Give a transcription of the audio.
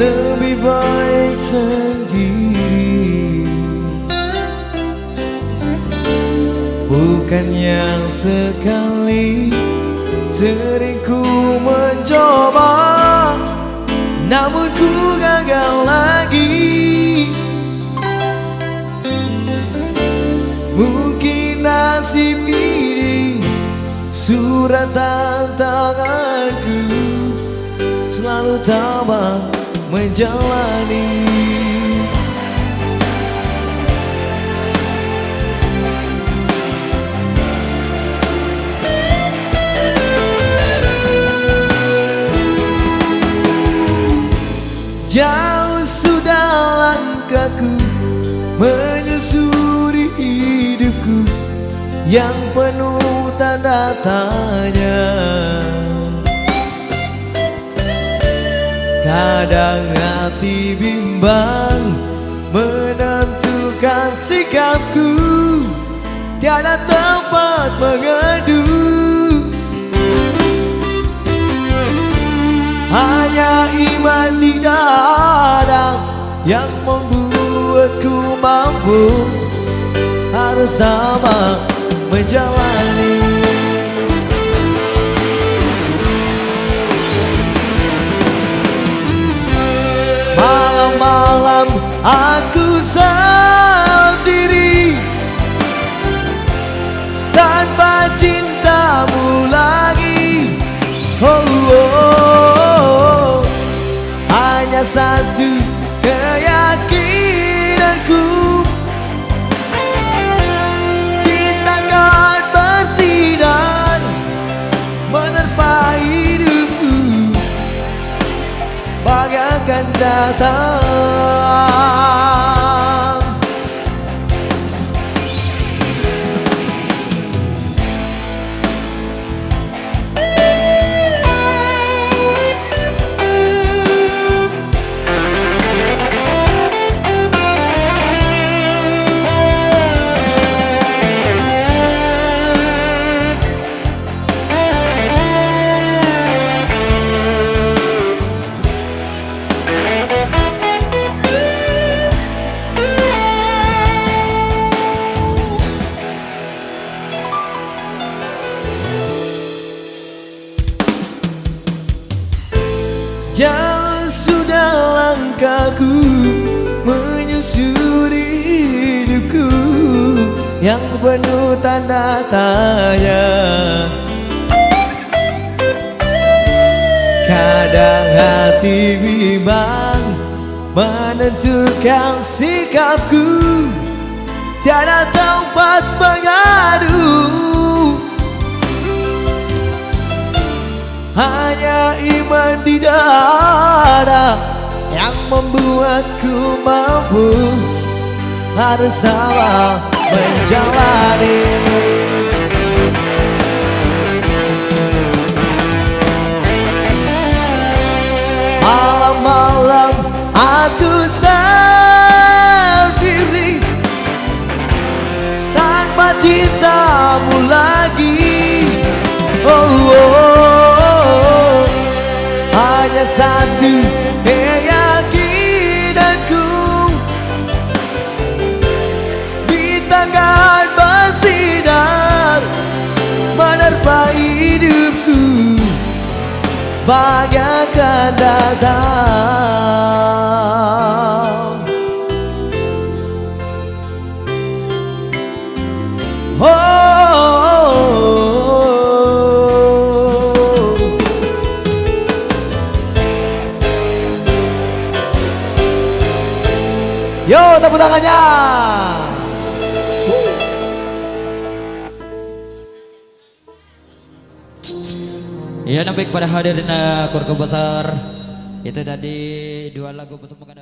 lebih baik sendiri. Bukan yang sekali, sering ku mencoba, namun ku gagal lagi. Mungkin nasib ini suratan tanganku, selalu tabah menjalani. Jauh sudah langkahku menyusuri hidupku yang penuh tanda tanya. Kadang hati bimbang menentukan sikapku, tiada tempat mengadu. Hanya iman di dada yang membuatku mampu harus tabah menjalani. Malam-malam aku sendiri tanpa cintamu lagi. Oh, oh. Hanya satu keyakinanku, kita akan bersinar menerpa hidupku bagaikan datang. Jauh sudah langkahku menyusuri hidupku yang penuh tanda tanya. Kadang hati bimbang menentukan sikapku, tiada tempat mengadu. Hanya iman di dada yang membuatku mampu harus tabah menjalani. Malam-malam aku sendiri tanpa cintamu lagi. Oh, oh. Hanya satu keyakinanku, kita akan bersinar menerpa hidupku bagaikan datang. Yo, tepuk tangannya. Ya, baik pada hadirin keluarga besar. Itu tadi dua lagu pesembahan.